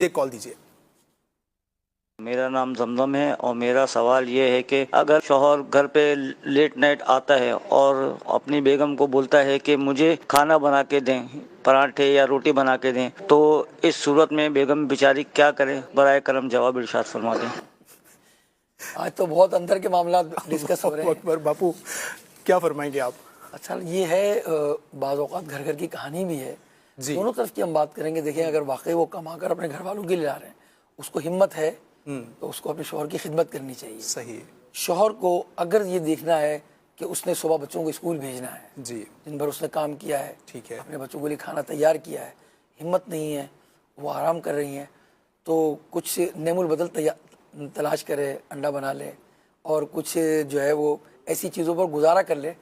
ایک کال دیجیے. میرا نام زمزم ہے اور میرا سوال یہ ہے کہ اگر شوہر گھر پہ لیٹ نائٹ آتا ہے اور اپنی بیگم کو بولتا ہے کہ مجھے کھانا بنا کے دیں، پراٹھے یا روٹی بنا کے دیں، تو اس صورت میں بیگم بیچاری کیا کرے؟ برائے کرم جواب ارشاد فرما دیں. آج تو بہت اندر کے معاملات ڈسکس ہو رہے ہیں. اکبر باپو کیا فرمائیں گے آپ؟ اچھا یہ ہے بعض اوقات گھر گھر کی کہانی بھی ہے. دونوں طرف کی ہم بات کریں گے. دیکھیں اگر واقعی وہ کما کر اپنے گھر والوں کے لیے لا رہے ہیں، اس کو ہمت ہے تو اس کو اپنے شوہر کی خدمت کرنی چاہیے. صحیح. شوہر کو اگر یہ دیکھنا ہے کہ اس نے صبح بچوں کو اسکول بھیجنا ہے، جی دن بھر اس نے کام کیا ہے، ٹھیک ہے، اپنے بچوں کے لیے کھانا تیار کیا ہے، ہمت نہیں ہے، وہ آرام کر رہی ہیں، تو کچھ نعم البدل تلاش کرے، انڈا بنا لے اور کچھ جو ہے وہ ایسی چیزوں پر گزارا کر لے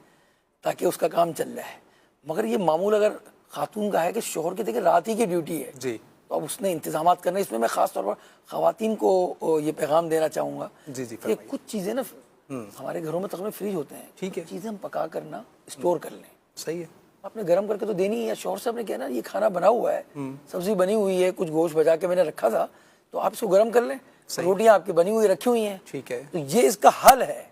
تاکہ اس کا کام چل جائے. مگر یہ معمول اگر خاتون کا ہے کہ شوہر کی دیکھیں رات ہی کی ڈیوٹی ہے، جی تو اب اس نے انتظامات کرنا. اس میں خاص طور پر خواتین کو یہ پیغام دینا چاہوں گا کہ کچھ چیزیں نا ہمارے گھروں میں تقریباً فریج ہوتے ہیں، ٹھیک ہے، چیزیں ہم پکا کرنا اسٹور کر لیں. صحیح ہے. آپ نے گرم کر کے تو دینی ہے. شوہر صاحب نے کہنا یہ کھانا بنا ہوا ہے، سبزی بنی ہوئی ہے، کچھ گوشت بچا کے میں نے رکھا تھا تو آپ اس کو گرم کر لیں، روٹیاں آپ کی بنی ہوئی رکھی ہوئی ہیں، ٹھیک ہے، تو یہ اس کا حل ہے.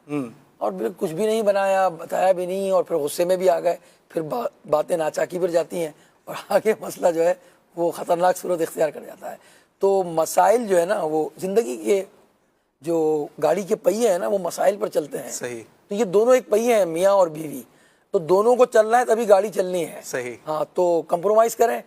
اور کچھ بھی نہیں بنایا، بتایا بھی نہیں، اور پھر غصے میں بھی آ گئے، پھر باتیں ناچاکی پر جاتی ہیں اور آگے مسئلہ جو ہے وہ خطرناک صورت اختیار کر جاتا ہے. تو مسائل جو ہے نا وہ زندگی کے جو گاڑی کے پہیے ہیں نا وہ مسائل پر چلتے ہیں. صحیح. تو یہ دونوں ایک پہیے ہیں، میاں اور بیوی، تو دونوں کو چلنا ہے تبھی گاڑی چلنی ہے. صحیح. ہاں تو کمپرومائز کریں،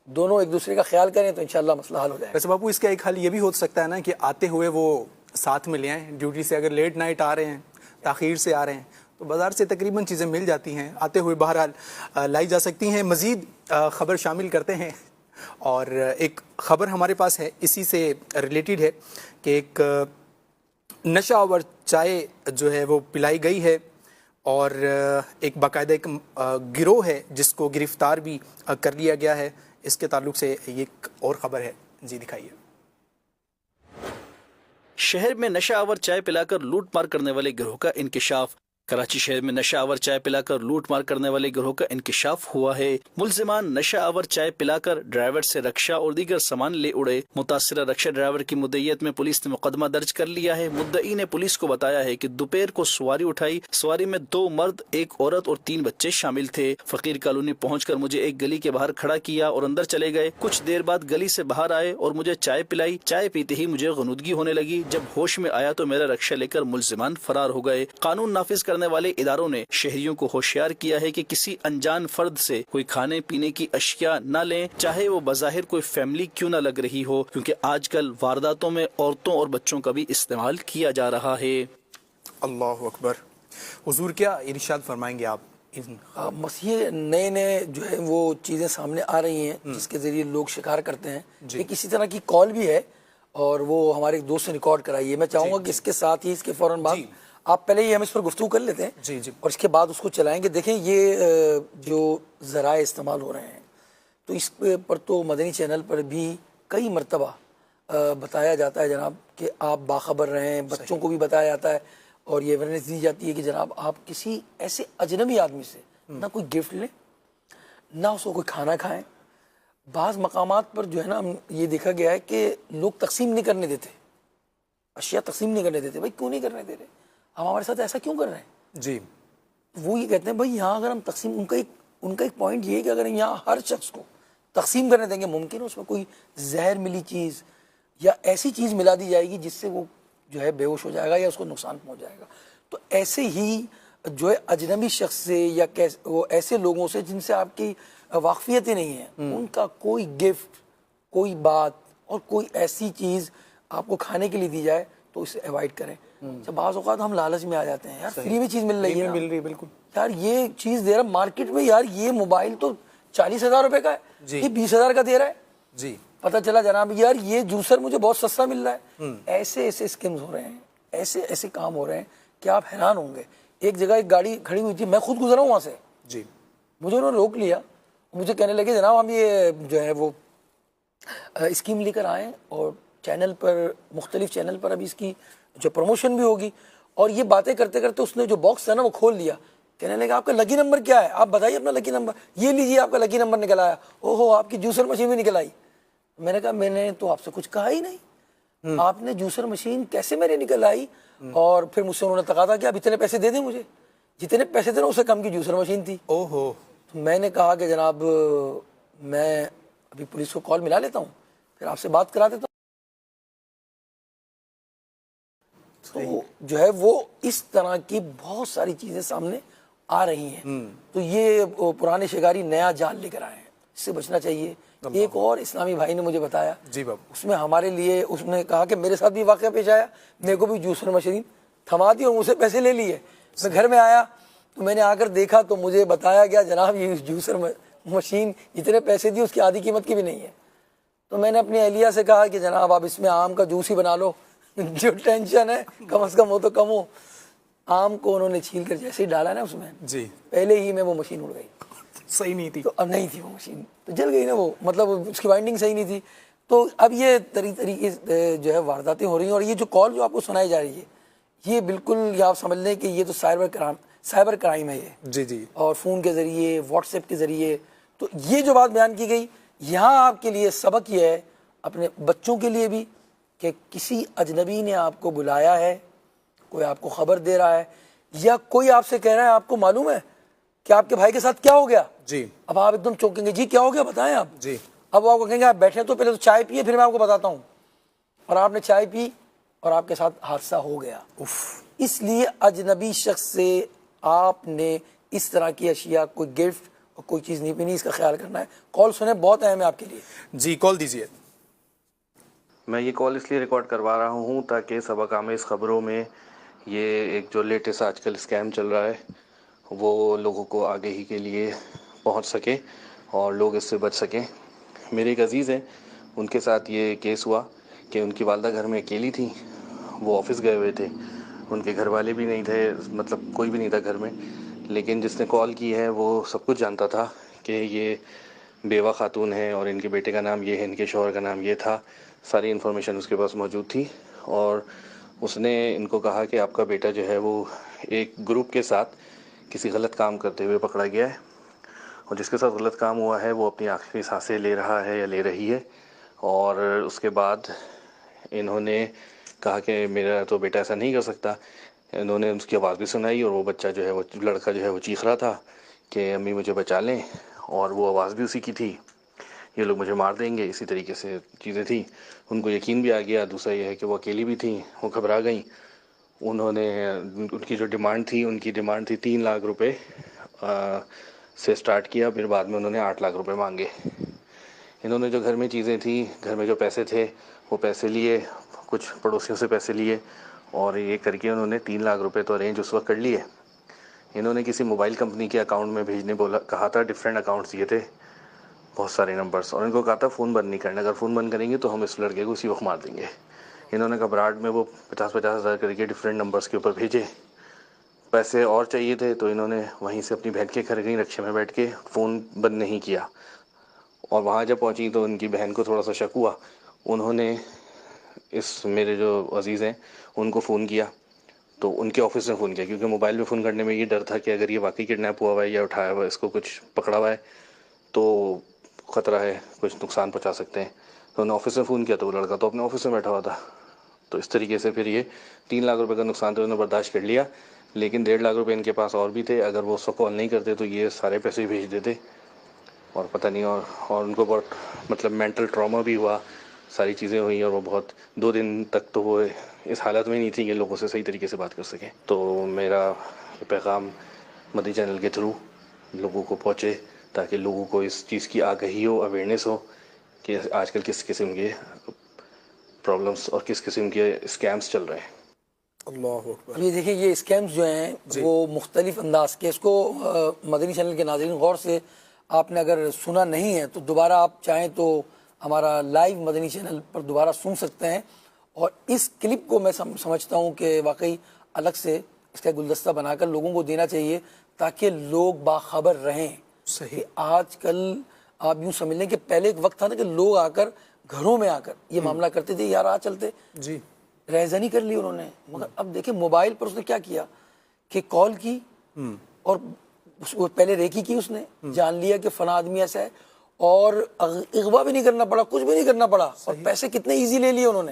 دونوں ایک دوسرے کا خیال کریں تو انشاءاللہ مسئلہ حل ہو جائے. ویسے باپو اس کا ایک حل یہ بھی ہو سکتا ہے نا کہ آتے ہوئے وہ ساتھ میں لے آئیں ڈیوٹی سے. اگر لیٹ نائٹ آ رہے ہیں، تاخیر سے آ رہے ہیں، تو بازار سے تقریباً چیزیں مل جاتی ہیں، آتے ہوئے بہرحال لائی جا سکتی ہیں. مزید خبر شامل کرتے ہیں، اور ایک خبر ہمارے پاس ہے اسی سے ریلیٹڈ ہے کہ ایک نشہ آور چائے جو ہے وہ پلائی گئی ہے، اور ایک باقاعدہ ایک گروہ ہے جس کو گرفتار بھی کر لیا گیا ہے. اس کے تعلق سے یہ ایک اور خبر ہے، جی دکھائیے. شہر میں نشہ آور چائے پلا کر لوٹ مار کرنے والے گروہ کا انکشاف. کراچی شہر میں نشہ آور چائے پلا کر لوٹ مار کرنے والے گروہ کا انکشاف ہوا ہے. ملزمان نشہ آور چائے پلا کر ڈرائیور سے رکشہ اور دیگر سامان لے اڑے. متاثرہ رکشہ ڈرائیور کی مدعیت میں پولیس نے مقدمہ درج کر لیا ہے. مدعی نے پولیس کو بتایا ہے کہ دوپہر کو سواری اٹھائی، سواری میں 2 مرد، 1 عورت اور 3 بچے شامل تھے. فقیر کالونی پہنچ کر مجھے ایک گلی کے باہر کھڑا کیا اور اندر چلے گئے. کچھ دیر بعد گلی سے باہر آئے اور مجھے چائے پلائی. چائے پیتے ہی مجھے غنودگی ہونے لگی. جب ہوش میں آیا تو میرا رکشہ لے کر ملزمان فرار ہو گئے. قانون نافذ کرنے والے اداروں نے شہریوں کو ہوشیار کیا ہے کہ کسی انجان فرد سے کوئی کھانے پینے کی اشیاء نہ لیں، چاہے وہ بظاہر کوئی فیملی کیوں نہ لگ رہی ہو، کیونکہ آج کل وارداتوں میں عورتوں اور بچوں کا بھی استعمال کیا جا رہا ہے. اللہ اکبر. حضور کیا ارشاد فرمائیں گے آپ؟ مسیح نئے جو ہے وہ چیزیں سامنے آ رہی ہیں جس کے ذریعے لوگ شکار کرتے ہیں. ایک اسی طرح کی کال بھی ہے اور وہ ہمارے ایک دوست نے ریکارڈ کرائی ہے. میں چاہوں گا کہ اس کے ساتھ ہی اس کے فوراً بعد آپ پہلے ہی ہم اس پر گفتگو کر لیتے ہیں اور اس کے بعد اس کو چلائیں گے. دیکھیں یہ جو ذرائع استعمال ہو رہے ہیں تو اس پر تو مدنی چینل پر بھی کئی مرتبہ بتایا جاتا ہے جناب کہ آپ باخبر رہیں. بچوں کو بھی بتایا جاتا ہے اور یہ اویئرنیس دی جاتی ہے کہ جناب آپ کسی ایسے اجنبی آدمی سے نہ کوئی گفٹ لیں، نہ اس کو کوئی کھانا کھائیں. بعض مقامات پر جو ہے نا یہ دیکھا گیا ہے کہ لوگ تقسیم نہیں کرنے دیتے، اشیاء تقسیم نہیں کرنے دیتے. بھائی کیوں نہیں کرنے دے رہے؟ ہم ہمارے ساتھ ایسا کیوں کر رہے ہیں؟ جی وہ یہ کہتے ہیں بھائی یہاں اگر ہم تقسیم، ان کا ایک پوائنٹ یہ ہے کہ اگر ہم یہاں ہر شخص کو تقسیم کرنے دیں گے، ممکن ہے اس میں کوئی زہر ملی چیز یا ایسی چیز ملا دی جائے گی جس سے وہ جو ہے بے ہوش ہو جائے گا یا اس کو نقصان پہنچ جائے گا. تو ایسے ہی جو ہے اجنبی شخص سے یا وہ ایسے لوگوں سے جن سے آپ کی واقفیت ہی نہیں ہے، ان کا کوئی گفٹ، کوئی بات اور کوئی ایسی چیز آپ کو کھانے کے لیے دی جائے تو اسے ایوائڈ کریں. جب بعض اوقات ہم لالچ میں آ جاتے ہیں، یار فری میں چیز مل رہی ہے، بالکل یار یہ چیز دے رہا مارکیٹ میں، یار یہ موبائل تو 40,000 روپے کا ہے، یہ 20,000 کا دے رہا ہے. جی پتہ چلا جناب یار یہ جوسر مجھے بہت سستا مل رہا ہے. ایسے اسکیمز ہو رہے ہیں، ایسے کام ہو رہے ہیں کہ آپ حیران ہوں گے. ایک جگہ ایک گاڑی کھڑی ہوئی تھی، میں خود گزرا ہوں وہاں سے، جی مجھے انہوں نے روک لیا، مجھے کہنے لگے جناب ہم یہ جو ہے وہ اسکیم لے کر آئیں اور چینل پر، مختلف چینل پر ابھی اس کی جو پروموشن بھی ہوگی. اور یہ باتیں کرتے کرتے اس نے جو باکس تھا نا وہ کھول دیا. کہنے لگا آپ کا لکی نمبر کیا ہے؟ آپ بتائیے اپنا لکی نمبر. یہ لیجیے آپ کا لکی نمبر نکل آیا. اوہو آپ کی جوسر مشین بھی نکل آئی. میں نے کہا میں نے تو آپ سے کچھ کہا ہی نہیں، آپ نے جوسر مشین کیسے میرے نکل آئی؟ اور پھر مجھ سے انہوں نے تقاضا کیا اب اتنے پیسے دے دیں مجھے، جتنے پیسے دے رہے اس سے کم کی جوسر مشین تھی۔ اوہو، تو میں نے کہا کہ جناب میں ابھی پولیس کو کال ملا لیتا ہوں، پھر آپ سے بات کرا دیتا ہوں۔ تو جو ہے وہ اس طرح کی بہت ساری چیزیں سامنے آ رہی ہیں، تو یہ پرانے شکاری نیا جال لے کر آئے ہیں، اس سے بچنا چاہیے۔ ایک اور اسلامی بھائی نے مجھے بتایا، جی بابو، اس میں ہمارے لیے اس نے کہا کہ میرے ساتھ بھی واقعہ پیش آیا، میرے کو بھی جوسر مشین تھما دی اور مجھ سے پیسے لے لیے۔ میں گھر میں آیا تو میں نے آ کر دیکھا تو مجھے بتایا گیا جناب یہ جوسر مشین جتنے پیسے دی اس کی آدھی قیمت کی بھی نہیں ہے۔ تو میں نے اپنی اہلیہ سے کہا کہ جناب آپ اس میں آم کا جوس ہی بنا لو، جو ٹینشن ہے کم از کم وہ تو کم ہو۔ آم کو انہوں نے چھیل کر جیسے ہی ڈالا نا اس میں، جی پہلے ہی میں وہ مشین اڑ گئی، صحیح نہیں تھی، تو اب نہیں تھی وہ مشین، تو جل گئی نا وہ، مطلب اس کی وائنڈنگ صحیح نہیں تھی۔ تو اب یہ طریقے جو ہے وارداتیں ہو رہی ہیں، اور یہ جو کال جو آپ کو سنائی جا رہی ہے یہ بالکل یہ آپ سمجھ لیں کہ یہ تو سائبر کرائم ہے یہ، جی جی، اور فون کے ذریعے واٹس ایپ کے ذریعے۔ تو یہ جو بات بیان کی گئی یہاں آپ کے لیے سبق یہ ہے اپنے بچوں کے لیے بھی کہ کسی اجنبی نے آپ کو بلایا ہے، کوئی آپ کو خبر دے رہا ہے، یا کوئی آپ سے کہہ رہا ہے آپ کو معلوم ہے کہ آپ کے بھائی کے ساتھ کیا ہو گیا، جی اب آپ ایک دم چونکیں گے، جی کیا ہو گیا بتائیں آپ، جی، اب آپ کو کہیں گے آپ بیٹھے تو پہلے تو چائے پیے پھر میں آپ کو بتاتا ہوں، اور آپ نے چائے پی اور آپ کے ساتھ حادثہ ہو گیا۔ اس لیے اجنبی شخص سے آپ نے اس طرح کی اشیاء، کوئی گفٹ اور کوئی چیز نہیں پینی، اس کا خیال کرنا ہے۔ کال سنیں، بہت اہم ہے آپ کے لیے۔ جی کال دیجیے۔ میں یہ کال اس لیے ریکارڈ کروا رہا ہوں تاکہ سبق آمیز خبروں میں یہ ایک جو لیٹسٹ آج کل اسکیم چل رہا ہے وہ لوگوں کو آگہی کے لیے پہنچ سکے اور لوگ اس سے بچ سکیں۔ میرے ایک عزیز ہیں، ان کے ساتھ یہ کیس ہوا کہ ان کی والدہ گھر میں اکیلی تھیں، وہ آفس گئے ہوئے تھے، ان کے گھر والے بھی نہیں تھے، مطلب کوئی بھی نہیں تھا گھر میں، لیکن جس نے کال کی ہے وہ سب کچھ جانتا تھا کہ یہ بیوہ خاتون ہے اور ان کے بیٹے کا نام یہ ہے، ان کے شوہر کا نام یہ تھا، ساری انفارمیشن اس کے پاس موجود تھی۔ اور اس نے ان کو کہا کہ آپ کا بیٹا جو ہے وہ ایک گروپ کے ساتھ کسی غلط کام کرتے ہوئے پکڑا گیا ہے، اور جس کے ساتھ غلط کام ہوا ہے وہ اپنی آخری سانسیں لے رہا ہے یا لے رہی ہے۔ اور اس کے بعد انہوں نے کہا کہ میرا تو بیٹا ایسا نہیں کر سکتا۔ انہوں نے اس کی آواز بھی سنائی اور وہ بچہ جو ہے وہ لڑکا جو ہے وہ چیخ رہا تھا کہ امی مجھے بچا لیں، اور وہ آواز بھی اسی کی تھی، یہ لوگ مجھے مار دیں گے، اسی طریقے سے چیزیں تھیں۔ ان کو یقین بھی آ گیا۔ دوسرا یہ ہے کہ وہ اکیلی بھی تھیں، وہ گھبرا گئیں۔ انہوں نے ان کی جو ڈیمانڈ تھی، ان کی ڈیمانڈ تھی 3 لاکھ روپے سے سٹارٹ کیا، پھر بعد میں انہوں نے 8 لاکھ روپے مانگے۔ انہوں نے جو گھر میں چیزیں تھیں، گھر میں جو پیسے تھے وہ پیسے لیے، کچھ پڑوسیوں سے پیسے لیے، اور یہ کر کے انہوں نے 3 لاکھ روپے تو ارینج اس وقت کر لیے۔ انہوں نے کسی موبائل کمپنی کے اکاؤنٹ میں بھیجنے کہا تھا، ڈفرینٹ اکاؤنٹس دیے تھے، بہت سارے نمبرز، اور ان کو کہا تھا فون بند نہیں کرنا، اگر فون بند کریں گے تو ہم اس لڑکے کو اسی وقت مار دیں گے۔ انہوں نے گھبراہٹ میں وہ 50,000 ہزار کر کے ڈفرینٹ نمبرز کے اوپر بھیجے۔ پیسے اور چاہیے تھے تو انہوں نے وہیں سے اپنی بہن کے گھر گئی، رکشے میں بیٹھ کے، فون بند نہیں کیا، اور وہاں جب پہنچی تو ان کی بہن کو تھوڑا سا شک ہوا۔ انہوں نے اس میرے جو عزیز ہیں ان کو فون کیا، تو ان کے آفس میں فون کیا، کیونکہ موبائل میں فون کرنے میں یہ ڈر تھا کہ اگر یہ واقعی کڈنیپ ہوا ہوا ہے یا اٹھایا ہوا ہے، اس کو کچھ پکڑا ہوا ہے تو خطرہ ہے، کچھ نقصان پہنچا سکتے ہیں۔ تو انہوں نے آفس میں فون کیا تو وہ لڑکا تو اپنے آفس میں بیٹھا ہوا تھا۔ تو اس طریقے سے پھر یہ 3 لاکھ روپے کا نقصان تو انہوں نے برداشت کر لیا، لیکن 1.5 لاکھ روپے ان کے پاس اور بھی تھے، اگر وہ اس کو کال نہیں کرتے تو یہ سارے پیسے بھیج دیتے، اور پتہ نہیں، اور ان کو بہت مطلب مینٹل ٹراما بھی ہوا، ساری چیزیں ہوئیں، اور وہ بہت 2 دن تک تو وہ اس حالت میں نہیں تھی کہ لوگوں سے صحیح طریقے سے بات کر سکیں۔ تو میرا یہ پیغام مدنی چینل کے تھرو لوگوں کو پہنچے تاکہ لوگوں کو اس چیز کی آگہی ہو، اویئرنیس ہو کہ آج کل کس قسم کے پرابلمس اور کس قسم کے اسکیمز چل رہے ہیں۔ اللہ اکبر۔ اب یہ دیکھیں یہ اسکیمز جو ہیں وہ مختلف انداز کے، اس کو مدنی چینل کے ناظرین غور سے آپ نے اگر سنا نہیں ہے تو دوبارہ آپ چاہیں تو ہمارا لائیو مدنی چینل پر دوبارہ سن سکتے ہیں، اور اس کلپ کو میں سمجھتا ہوں کہ واقعی الگ سے اس کا گلدستہ بنا کر لوگوں کو دینا چاہیے تاکہ لوگ باخبر رہیں۔ صحیح۔ کہ آج کل آپ یوں سمجھ لیں کہ پہلے ایک وقت تھا نا کہ لوگ آ کر گھروں میں آ کر یہ معاملہ کرتے تھے، یار آ چلتے، جی رہزنی کر لی انہوں نے، مگر اب دیکھیں موبائل پر اس نے کیا کیا کہ کال کی، اور اس کو پہلے ریکی کی، اس نے جان لیا کہ فلاں آدمی ایسا ہے، اور اغوا بھی نہیں کرنا پڑا, کچھ بھی نہیں کرنا پڑا, اور پیسے کتنے ایزی لے لیے انہوں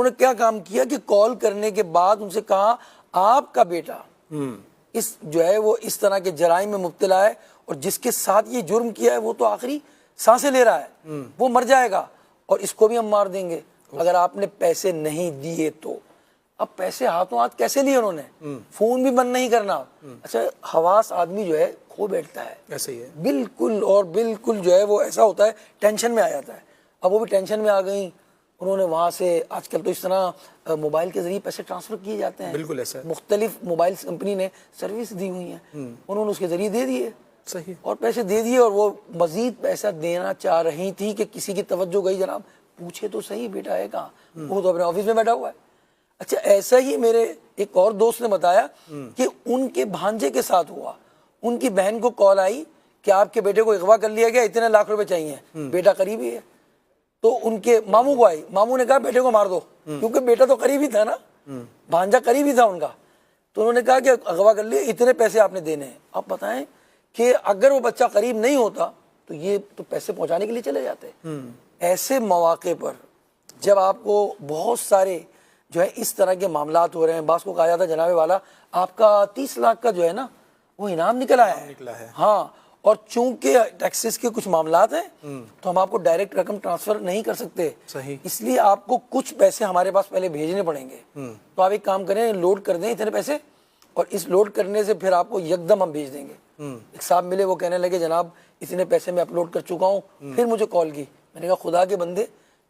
نے کیا کام کیا کہ کال کرنے کے بعد ان سے کہا آپ کا بیٹا اس جو ہے وہ اس طرح کے جرائم میں مبتلا ہے, اور جس کے ساتھ یہ جرم کیا ہے وہ تو آخری سانسیں لے رہا ہے, وہ مر جائے گا, اور اس کو بھی ہم مار دیں گے اگر آپ نے پیسے نہیں دیے تو. اب پیسے ہاتھوں ہاتھ کیسے لیے انہوں نے, فون بھی بند نہیں کرنا. اچھا حواس آدمی جو ہے کھو بیٹھتا ہے, ایسے ہی ہے بالکل, اور بالکل جو ہے وہ ایسا ہوتا ہے ٹینشن میں آ جاتا ہے. اب وہ بھی ٹینشن میں آ گئیں, انہوں نے وہاں سے, آج کل تو اس طرح موبائل کے ذریعے پیسے ٹرانسفر کیے جاتے ہیں, بالکل ایسا, مختلف موبائل کمپنی نے سروس دی ہوئی ہیں, انہوں نے اس کے ذریعے دے دیے, صحیح, اور پیسے دے دیے, اور وہ مزید پیسہ دینا چاہ رہی تھی کہ کسی کی توجہ گئی, جناب پوچھے تو صحیح بیٹا ہے کہاں, وہ تو اپنے آفس میں بیٹھا ہوا ہے. اچھا ایسا ہی میرے ایک اور دوست نے بتایا کہ ان کے بھانجے کے ساتھ ہوا, ان کی بہن کو کال آئی کہ آپ کے بیٹے کو اغوا کر لیا گیا, اتنے لاکھ روپے چاہیے, بیٹا قریبی ہے. تو ان کے ماموں کو آئی, ماموں نے کہا بیٹے کو مار دو, کیونکہ بیٹا تو قریبی تھا نا, بھانجا قریبی تھا ان کا. تو انہوں نے کہا کہ اغوا کر لیا, اتنے پیسے آپ نے دینے ہیں. آپ بتائیں کہ اگر وہ بچہ قریب نہیں ہوتا تو یہ تو پیسے پہنچانے کے لیے چلے جاتے. ایسے مواقع پر جب آپ کو بہت سارے جو ہے اس طرح کے معاملات ہو رہے ہیں, بعض کو کہا جاتا ہے جناب والا آپ کا 30 لاکھ کا جو ہے نا وہ انعام نکلا ہے, ہاں, اور چونکہ ٹیکسز کے کچھ معاملات ہیں تو ہم آپ کو ڈائریکٹ رقم ٹرانسفر نہیں کر سکتے, اس لیے آپ کو کچھ پیسے ہمارے پاس پہلے بھیجنے پڑیں گے. تو آپ ایک کام کریں, لوڈ کر دیں اتنے پیسے, اور اس لوڈ کرنے سے پھر آپ کو یکدم ہم بھیج دیں گے. ایک صاحب ملے, وہ کہنے لگے جناب اتنے پیسے میں اپلوڈ کر چکا ہوں. پھر مجھے کال کی, میں نے کہا خدا کے بندے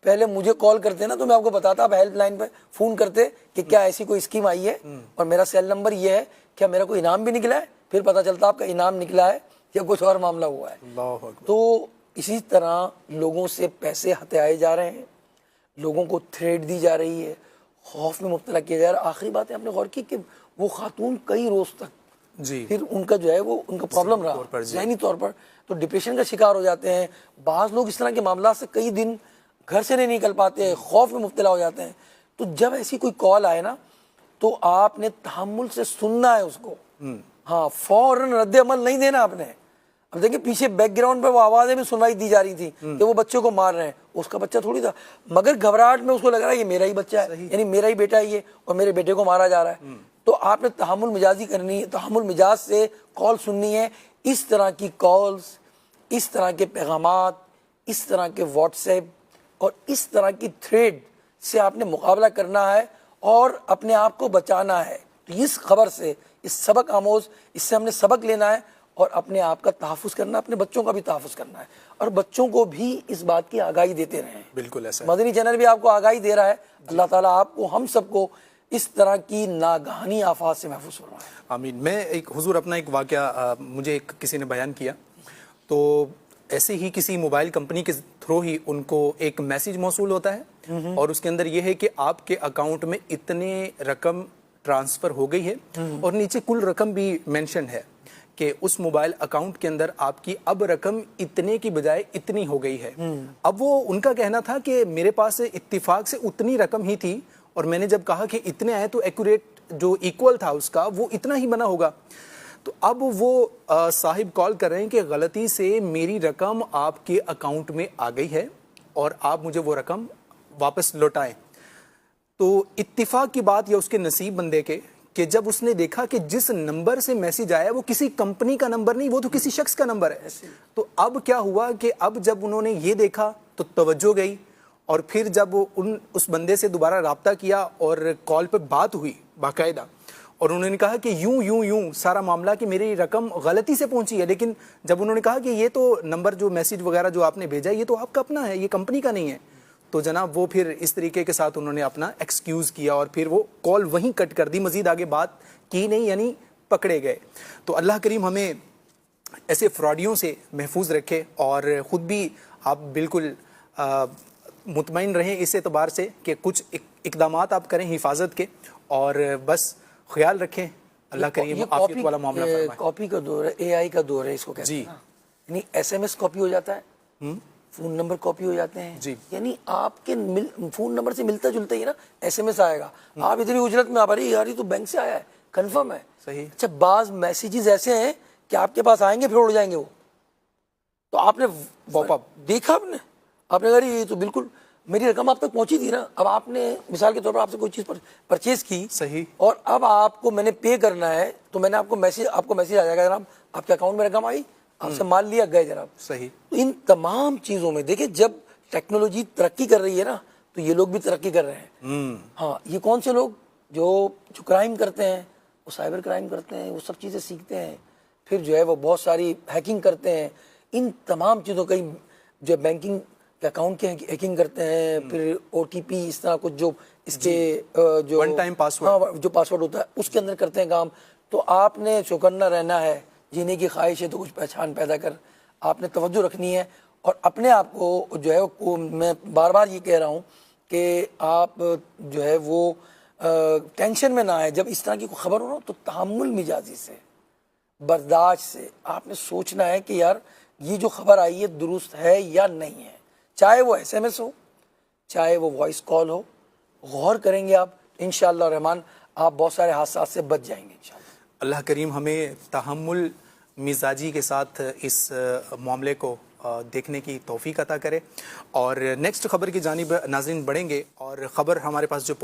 پہلے مجھے کال کرتے نا تو میں آپ کو بتاتا, آپ ہیلپ لائن پہ فون کرتے کہ کیا ایسی کوئی اسکیم آئی ہے اور میرا سیل نمبر یہ ہے, کیا میرا کوئی انعام بھی نکلا ہے, پھر پتہ چلتا آپ کا انعام نکلا ہے یا کچھ اور معاملہ ہوا ہے. تو اسی طرح لوگوں سے پیسے ہتھیائے جا رہے ہیں, لوگوں کو تھریٹ دی جا رہی ہے, خوف میں مبتلا کیا جا رہا ہے. آخری بات ہے, آپ نے غور کی کہ وہ خاتون کئی روز تک پھر ان کا جو ہے وہ ان کا پرابلم رہا ذہنی طور پر, تو ڈپریشن کا شکار ہو جاتے ہیں. بعض لوگ اس طرح کے معاملات سے کئی دن گھر سے نہیں نکل پاتے, خوف میں مبتلا ہو جاتے ہیں. تو جب ایسی کوئی کال آئے نا تو آپ نے تحمل سے سننا ہے اس کو, ہاں, فوراً رد عمل نہیں دینا آپ نے. اب دیکھیں پیچھے بیک گراؤنڈ پہ وہ آوازیں بھی سنوائی دی جا رہی تھی کہ وہ بچے کو مار رہے ہیں, اس کا بچہ تھوڑی تھا, مگر گھبراہٹ میں اس کو لگ رہا ہے یہ میرا ہی بچہ ہے, یعنی میرا ہی بیٹا ہی ہے اور میرے بیٹے کو مارا جا رہا ہے. تو آپ نے تحمل مجازی کرنی ہے, تحمل مجاز سے کال سننی ہے. اس طرح کی کالز, اس طرح کے پیغامات, اس طرح کے واٹس ایپ اور اس طرح کی تھریڈ سے آپ نے مقابلہ کرنا ہے اور اپنے آپ کو بچانا ہے. تو اس خبر سے, اس سبق آموز, اس سے ہم نے سبق لینا ہے اور اپنے آپ کا تحفظ کرنا, اپنے بچوں کا بھی تحفظ کرنا ہے, اور بچوں کو بھی اس بات کی آگاہی دیتے رہیں. بالکل ایسا, مدنی چینل بھی آپ کو آگاہی دے رہا ہے. اللہ تعالیٰ آپ کو, ہم سب کو اس طرح کی ناگہانی آفات سے محفوظ فرمائے. آمین. میں ایک حضور اپنا ایک واقعہ مجھے کسی نے بیان کیا, تو ایسے ہی کسی موبائل کمپنی کے تھرو ہی ان کو ایک میسیج موصول ہوتا ہے اور اس کے اندر یہ ہے کہ آپ کے اکاؤنٹ میں اتنے رقم ٹرانسفر ہو گئی ہے, اور نیچے کل رقم بھی مینشن ہے کہ اس موبائل اکاؤنٹ کے اندر آپ کی اب رقم اتنے کی بجائے اتنی ہو گئی ہے. اب وہ ان کا کہنا تھا کہ میرے پاس اتفاق سے اتنی رقم ہی تھی, اور میں نے جب کہا کہ اتنے آئے تو ایکوریٹ جو ایکول تھا اس کا وہ اتنا ہی بنا ہوگا. تو اب وہ صاحب کال کر رہے ہیں کہ غلطی سے میری رقم آپ کے اکاؤنٹ میں آ گئی ہے اور آپ مجھے وہ رقم واپس لوٹائیں. تو اتفاق کی بات یا اس کے نصیب بندے کے کہ جب اس نے دیکھا کہ جس نمبر سے میسیج آیا وہ کسی کمپنی کا نمبر نہیں, وہ تو کسی شخص کا نمبر ہے. تو اب کیا ہوا کہ اب جب انہوں نے یہ دیکھا تو توجہ گئی, اور پھر جب اس بندے سے دوبارہ رابطہ کیا اور کال پہ بات ہوئی باقاعدہ, اور انہوں نے کہا کہ یوں سارا معاملہ کہ میری رقم غلطی سے پہنچی ہے, لیکن جب انہوں نے کہا کہ یہ تو نمبر جو میسیج وغیرہ جو آپ نے بھیجا یہ تو آپ کا اپنا ہے, یہ کمپنی کا نہیں ہے, تو جناب وہ پھر اس طریقے کے ساتھ انہوں نے اپنا ایکسکیوز کیا اور پھر وہ کال وہیں کٹ کر دی, مزید آگے بات کی نہیں, یعنی پکڑے گئے. تو اللہ کریم ہمیں ایسے فراڈیوں سے محفوظ رکھے, اور خود بھی آپ بالکل مطمئن رہیں اس اعتبار سے کہ کچھ اقدامات آپ کریں حفاظت کے, اور بس خیال رکھیں. اللہ کریم عافیت والا معاملہ فرمائے. کاپی کا دور ہے, اے آئی کا دور ہے اس کو کہتے ہیں, یعنی ایس ایم ایس کاپی ہو جاتا ہے, فون نمبر کاپی ہو جاتے ہیں, یعنی آپ کے فون نمبر سے ملتا جلتا ہی نا ایس ایم ایس آئے گا, آپ اتنی اجرت میں آپ یار یہ تو بینک سے آیا ہے, کنفرم ہے. صحیح. اچھا بعض میسیجز ایسے ہیں کہ آپ کے پاس آئیں گے پھر اڑ جائیں گے وہ, تو آپ نے Pop up. دیکھا آپ نے کہا یہ تو بالکل میری رقم آپ تک پہنچی تھی نا. اب آپ نے مثال کے طور پر آپ سے کوئی چیز پرچیز کی, صحیح, اور اب آپ کو میں نے پے کرنا ہے, تو میں نے آپ کو میسج آ جائے گا جناب آپ کے اکاؤنٹ میں رقم آئی, آپ سے مال لیا گئے جناب. صحیح. ان تمام چیزوں میں دیکھیں جب ٹیکنالوجی ترقی کر رہی ہے نا تو یہ لوگ بھی ترقی کر رہے ہیں. ہاں, یہ کون سے لوگ جو کرائم کرتے ہیں, وہ سائبر کرائم کرتے ہیں, وہ سب چیزیں سیکھتے ہیں, پھر جو ہے وہ بہت ساری ہیکنگ کرتے ہیں. ان تمام چیزوں کا جو بینکنگ کے اکاؤنٹ کی ہیکنگ کرتے ہیں, پھر او ٹی پی اس طرح کچھ جو اس کے جو ون ٹائم پاسورڈ, ہاں جو پاسورڈ ہوتا ہے اس کے اندر کرتے ہیں کام. تو آپ نے چوکنا رہنا ہے, جینے کی خواہش ہے تو کچھ پہچان پیدا کر, آپ نے توجہ رکھنی ہے, اور اپنے آپ کو جو ہے میں بار بار یہ کہہ رہا ہوں کہ آپ جو ہے وہ ٹینشن میں نہ آئے. جب اس طرح کی کوئی خبر ہو نا تو تحمل مزاجی سے, برداشت سے آپ نے سوچنا ہے کہ یار یہ جو خبر آئی ہے درست ہے یا نہیں ہے, چاہے وہ ایس ایم ایس ہو چاہے وہ وائس کال ہو. غور کریں گے آپ انشاءاللہ الرحمن, آپ بہت سارے حادثات سے بچ جائیں گے انشاءاللہ. اللہ کریم ہمیں تحمل مزاجی کے ساتھ اس معاملے کو دیکھنے کی توفیق عطا کرے. اور نیکسٹ خبر کی جانب ناظرین بڑھیں گے, اور خبر ہمارے پاس جو